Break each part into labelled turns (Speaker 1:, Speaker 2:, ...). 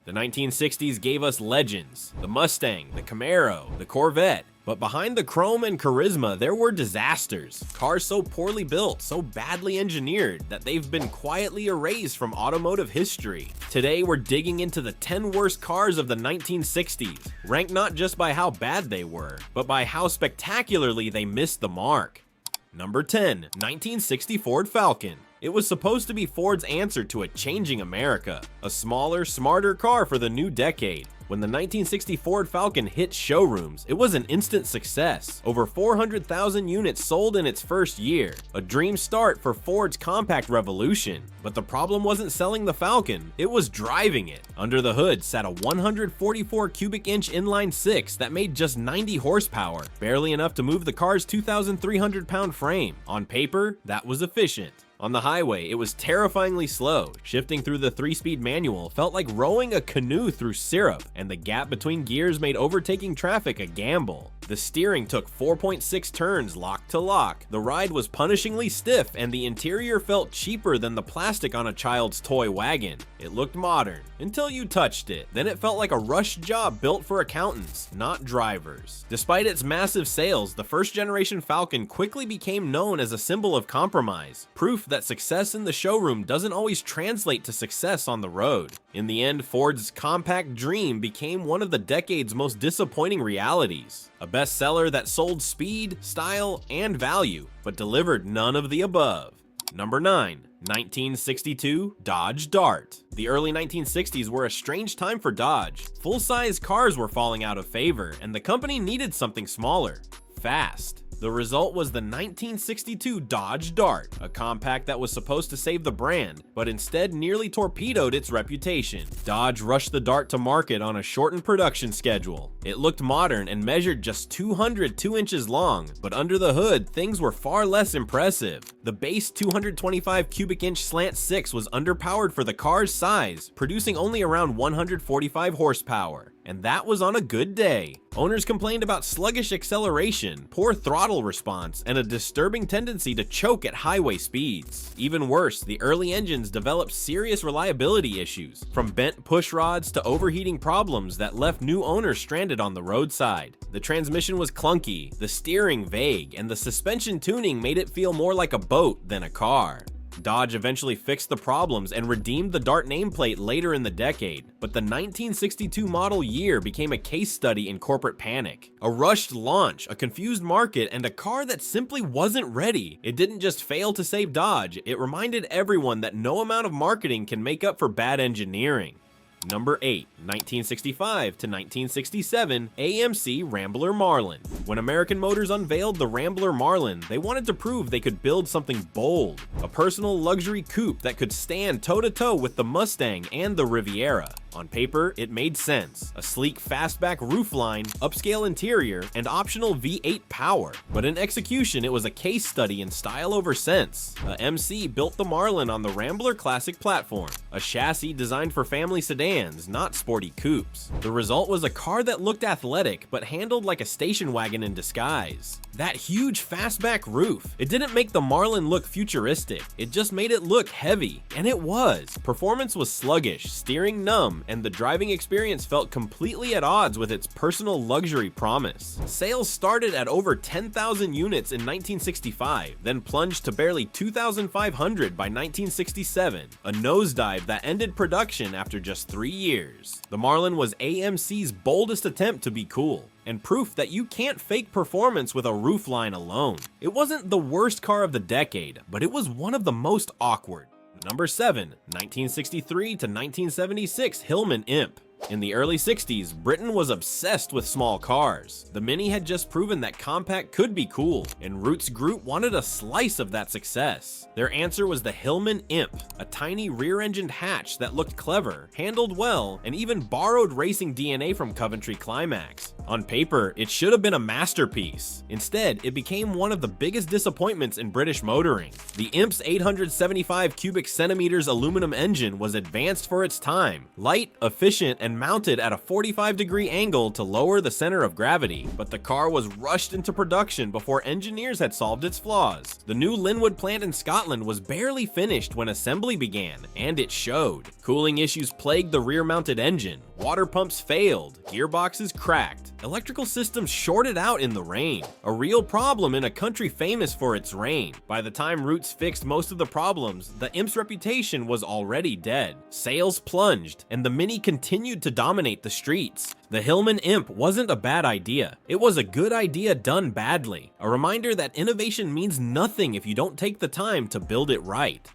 Speaker 1: The 1960s gave us legends, the Mustang, the Camaro, the Corvette. But behind the chrome and charisma, there were disasters. Cars so poorly built, so badly engineered, that they've been quietly erased from automotive history. Today, we're digging into the 10 worst cars of the 1960s, ranked not just by how bad they were, but by how spectacularly they missed the mark. Number 10, 1960 Ford Falcon. It was supposed to be Ford's answer to a changing America, a smaller, smarter car for the new decade. When the 1960 Ford Falcon hit showrooms, it was an instant success. Over 400,000 units sold in its first year, a dream start for Ford's compact revolution. But the problem wasn't selling the Falcon, it was driving it. Under the hood sat a 144 cubic inch inline six that made just 90 horsepower, barely enough to move the car's 2,300 pound frame. On paper, that was efficient. On the highway, it was terrifyingly slow. Shifting through the 3-speed manual felt like rowing a canoe through syrup, and the gap between gears made overtaking traffic a gamble. The steering took 4.6 turns lock to lock. The ride was punishingly stiff, and the interior felt cheaper than the plastic on a child's toy wagon. It looked modern, until you touched it. Then it felt like a rush job built for accountants, not drivers. Despite its massive sales, the first-generation Falcon quickly became known as a symbol of compromise, proof that success in the showroom doesn't always translate to success on the road. In the end, Ford's compact dream became one of the decade's most disappointing realities. A bestseller that sold speed, style, and value, but delivered none of the above. Number 9, 1962 Dodge Dart. The early 1960s were a strange time for Dodge. Full-size cars were falling out of favor, and the company needed something smaller, fast. The result was the 1962 Dodge Dart, a compact that was supposed to save the brand, but instead nearly torpedoed its reputation. Dodge rushed the Dart to market on a shortened production schedule. It looked modern and measured just 202 inches long, but under the hood, things were far less impressive. The base 225 cubic inch slant 6 was underpowered for the car's size, producing only around 145 horsepower. And that was on a good day. Owners complained about sluggish acceleration, poor throttle response, and a disturbing tendency to choke at highway speeds. Even worse, the early engines developed serious reliability issues, from bent push rods to overheating problems that left new owners stranded on the roadside. The transmission was clunky, the steering vague, and the suspension tuning made it feel more like a boat than a car. Dodge eventually fixed the problems and redeemed the Dart nameplate later in the decade, but the 1962 model year became a case study in corporate panic. A rushed launch, a confused market, and a car that simply wasn't ready. It didn't just fail to save Dodge, it reminded everyone that no amount of marketing can make up for bad engineering. Number 8, 1965 to 1967 AMC Rambler Marlin. When American Motors unveiled the Rambler Marlin, they wanted to prove they could build something bold, a personal luxury coupe that could stand toe-to-toe with the Mustang and the Riviera. On paper, it made sense. A sleek fastback roofline, upscale interior, and optional V8 power. But in execution, it was a case study in style over sense. MC built the Marlin on the Rambler Classic platform, a chassis designed for family sedans, not sporty coupes. The result was a car that looked athletic, but handled like a station wagon in disguise. That huge fastback roof, it didn't make the Marlin look futuristic, it just made it look heavy, and it was. Performance was sluggish, steering numb, and the driving experience felt completely at odds with its personal luxury promise. Sales started at over 10,000 units in 1965, then plunged to barely 2,500 by 1967, a nosedive that ended production after just 3 years. The Marlin was AMC's boldest attempt to be cool, and proof that you can't fake performance with a roofline alone. It wasn't the worst car of the decade, but it was one of the most awkward. Number 7, 1963 to 1976 Hillman Imp. In the early 60s, Britain was obsessed with small cars. The Mini had just proven that compact could be cool, and Roots Group wanted a slice of that success. Their answer was the Hillman Imp, a tiny rear-engined hatch that looked clever, handled well, and even borrowed racing DNA from Coventry Climax. On paper, it should have been a masterpiece. Instead, it became one of the biggest disappointments in British motoring. The Imp's 875 cubic centimeters aluminum engine was advanced for its time, light, efficient, and mounted at a 45-degree angle to lower the center of gravity, but the car was rushed into production before engineers had solved its flaws. The new Linwood plant in Scotland was barely finished when assembly began, and it showed. Cooling issues plagued the rear-mounted engine, water pumps failed, gearboxes cracked, electrical systems shorted out in the rain, a real problem in a country famous for its rain. By the time Roots fixed most of the problems, the Imp's reputation was already dead. Sales plunged, and the Mini continued to dominate the streets. The Hillman Imp wasn't a bad idea. It was a good idea done badly. A reminder that innovation means nothing if you don't take the time to build it right.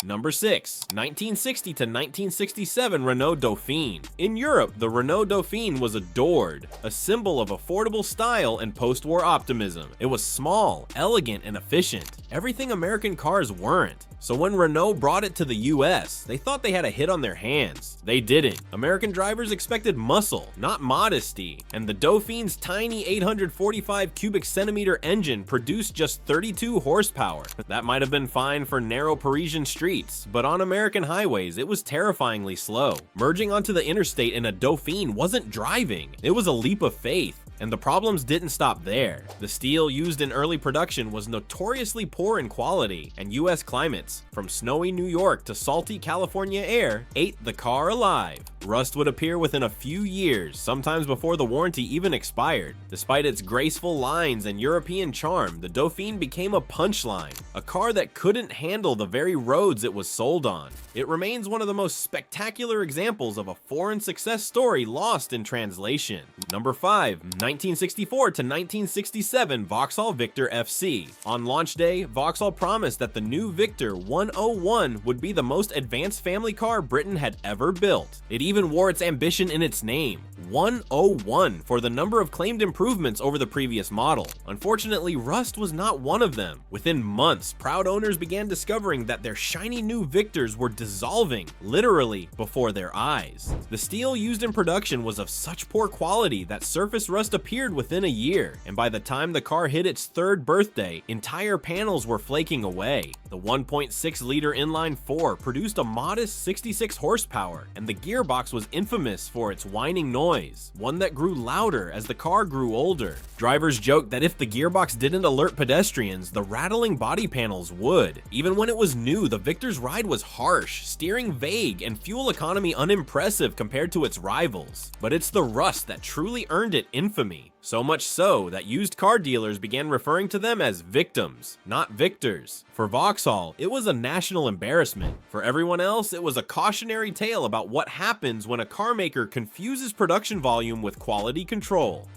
Speaker 1: Number 6. 1960 to 1967 Renault Dauphine. In Europe, the Renault Dauphine was adored, a symbol of affordable style and post-war optimism. It was small, elegant, and efficient. Everything American cars weren't. So when Renault brought it to the US, they thought they had a hit on their hands. They didn't. American drivers expected muscle, not modesty, and the Dauphine's tiny 845 cubic centimeter engine produced just 32 horsepower. That might have been fine for narrow Parisian streets, but on American highways, it was terrifyingly slow. Merging onto the interstate in a Dauphine wasn't driving, it was a leap of faith. And the problems didn't stop there. The steel used in early production was notoriously poor in quality, and US climates, from snowy New York to salty California air, ate the car alive. Rust would appear within a few years, sometimes before the warranty even expired. Despite its graceful lines and European charm, the Dauphine became a punchline, a car that couldn't handle the very roads it was sold on. It remains one of the most spectacular examples of a foreign success story lost in translation. Number 5. 1964 to 1967 Vauxhall Victor FC. On launch day, Vauxhall promised that the new Victor 101 would be the most advanced family car Britain had ever built. It even wore its ambition in its name, 101, for the number of claimed improvements over the previous model. Unfortunately, rust was not one of them. Within months, proud owners began discovering that their shiny new Victors were dissolving, literally, before their eyes. The steel used in production was of such poor quality that surface rust appeared within a year, and by the time the car hit its 3rd birthday, entire panels were flaking away. The 1.6-liter inline-4 produced a modest 66 horsepower, and the gearbox was infamous for its whining noise, one that grew louder as the car grew older. Drivers joked that if the gearbox didn't alert pedestrians, the rattling body panels would. Even when it was new, the Victor's ride was harsh, steering vague, and fuel economy unimpressive compared to its rivals. But it's the rust that truly earned it infamy. So much so that used car dealers began referring to them as victims, not victors. For Vauxhall, it was a national embarrassment. For everyone else, it was a cautionary tale about what happens when a car maker confuses production volume with quality control.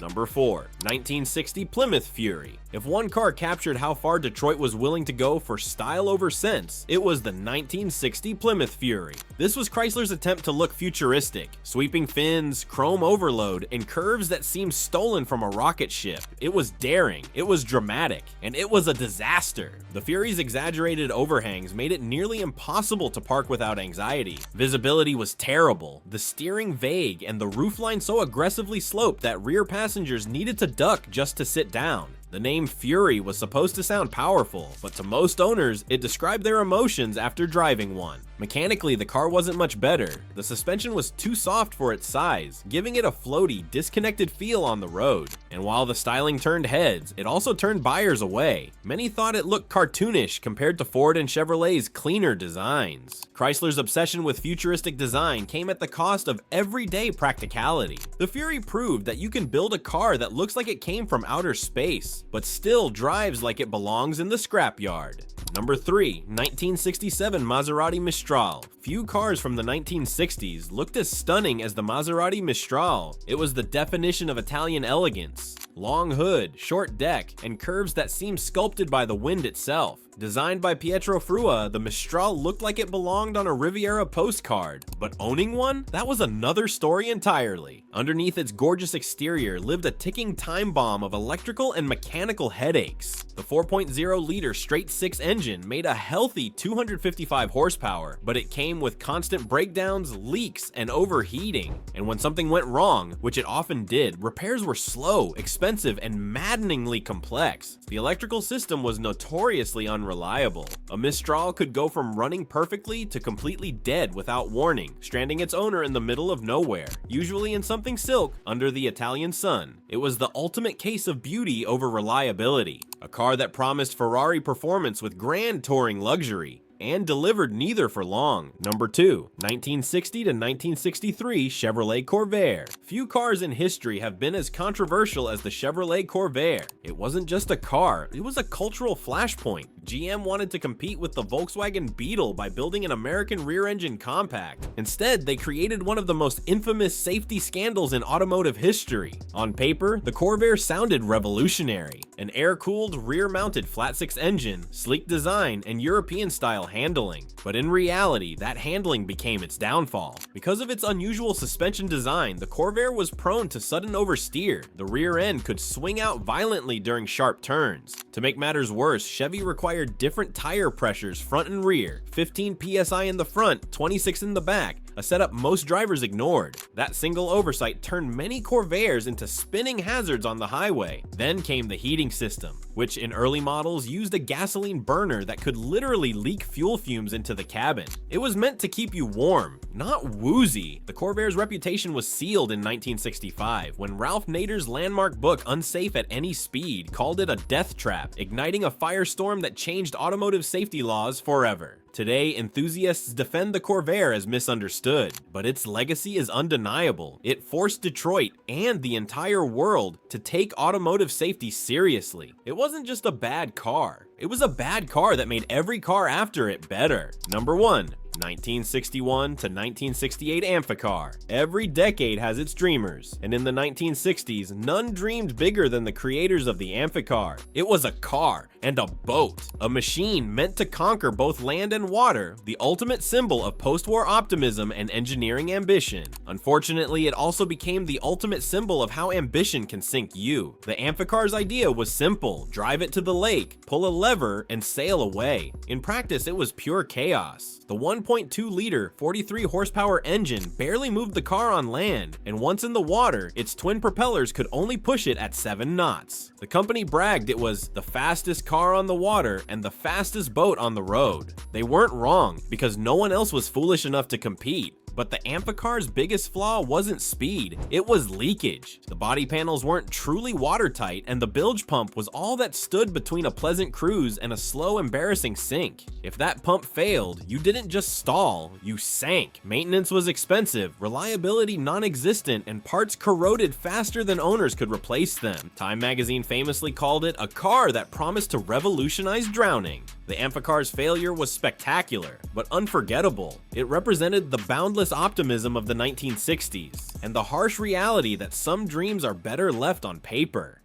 Speaker 1: Number 4. 1960 Plymouth Fury. If one car captured how far Detroit was willing to go for style over sense, it was the 1960 Plymouth Fury. This was Chrysler's attempt to look futuristic, sweeping fins, chrome overload, and curves that seemed stolen from a rocket ship. It was daring, it was dramatic, and it was a disaster. The Fury's exaggerated overhangs made it nearly impossible to park without anxiety. Visibility was terrible, the steering vague, and the roofline so aggressively sloped that rear passengers needed to duck just to sit down. The name Fury was supposed to sound powerful, but to most owners, it described their emotions after driving one. Mechanically, the car wasn't much better. The suspension was too soft for its size, giving it a floaty, disconnected feel on the road. And while the styling turned heads, it also turned buyers away. Many thought it looked cartoonish compared to Ford and Chevrolet's cleaner designs. Chrysler's obsession with futuristic design came at the cost of everyday practicality. The Fury proved that you can build a car that looks like it came from outer space, but still drives like it belongs in the scrapyard. Number 3. 1967 Maserati Mistral. Few cars from the 1960s looked as stunning as the Maserati Mistral. It was the definition of Italian elegance. Long hood, short deck, and curves that seemed sculpted by the wind itself. Designed by Pietro Frua, the Mistral looked like it belonged on a Riviera postcard, but owning one? That was another story entirely. Underneath its gorgeous exterior lived a ticking time bomb of electrical and mechanical headaches. The 4.0-liter straight-six engine made a healthy 255 horsepower, but it came with constant breakdowns, leaks, and overheating. And when something went wrong, which it often did, repairs were slow, expensive, and maddeningly complex. The electrical system was notoriously unreliable. A Mistral could go from running perfectly to completely dead without warning, stranding its owner in the middle of nowhere, usually in something silk under the Italian sun. It was the ultimate case of beauty over reliability. A car that promised Ferrari performance with grand touring luxury, and delivered neither for long. Number 2, 1960 to 1963 Chevrolet Corvair. Few cars in history have been as controversial as the Chevrolet Corvair. It wasn't just a car, it was a cultural flashpoint. GM wanted to compete with the Volkswagen Beetle by building an American rear-engine compact. Instead, they created one of the most infamous safety scandals in automotive history. On paper, the Corvair sounded revolutionary. An air-cooled, rear-mounted flat-six engine, sleek design, and European-style handling. But in reality, that handling became its downfall. Because of its unusual suspension design, the Corvair was prone to sudden oversteer. The rear end could swing out violently during sharp turns. To make matters worse, Chevy required different tire pressures front and rear, 15 psi in the front, 26 in the back, a setup most drivers ignored. That single oversight turned many Corvairs into spinning hazards on the highway. Then came the heating system, which in early models used a gasoline burner that could literally leak fuel fumes into the cabin. It was meant to keep you warm, not woozy. The Corvair's reputation was sealed in 1965 when Ralph Nader's landmark book Unsafe at Any Speed called it a death trap, igniting a firestorm that changed automotive safety laws forever. Today, enthusiasts defend the Corvair as misunderstood, but its legacy is undeniable. It forced Detroit and the entire world to take automotive safety seriously. It wasn't just a bad car. It was a bad car that made every car after it better. Number 1. 1961 to 1968 Amphicar. Every decade has its dreamers, and in the 1960s, none dreamed bigger than the creators of the Amphicar. It was a car and a boat, a machine meant to conquer both land and water, the ultimate symbol of post-war optimism and engineering ambition. Unfortunately, it also became the ultimate symbol of how ambition can sink you. The Amphicar's idea was simple: drive it to the lake, pull a lever, and sail away. In practice, it was pure chaos. The 1.2-liter, 43-horsepower engine barely moved the car on land, and once in the water, its twin propellers could only push it at 7 knots. The company bragged it was the fastest car on the water and the fastest boat on the road. They weren't wrong, because no one else was foolish enough to compete. But the Amphicar's biggest flaw wasn't speed, it was leakage. The body panels weren't truly watertight, and the bilge pump was all that stood between a pleasant cruise and a slow, embarrassing sink. If that pump failed, you didn't just stall, you sank. Maintenance was expensive, reliability non-existent, and parts corroded faster than owners could replace them. Time magazine famously called it a car that promised to revolutionize drowning. The Amphicar's failure was spectacular, but unforgettable. It represented the boundless optimism of the 1960s, and the harsh reality that some dreams are better left on paper.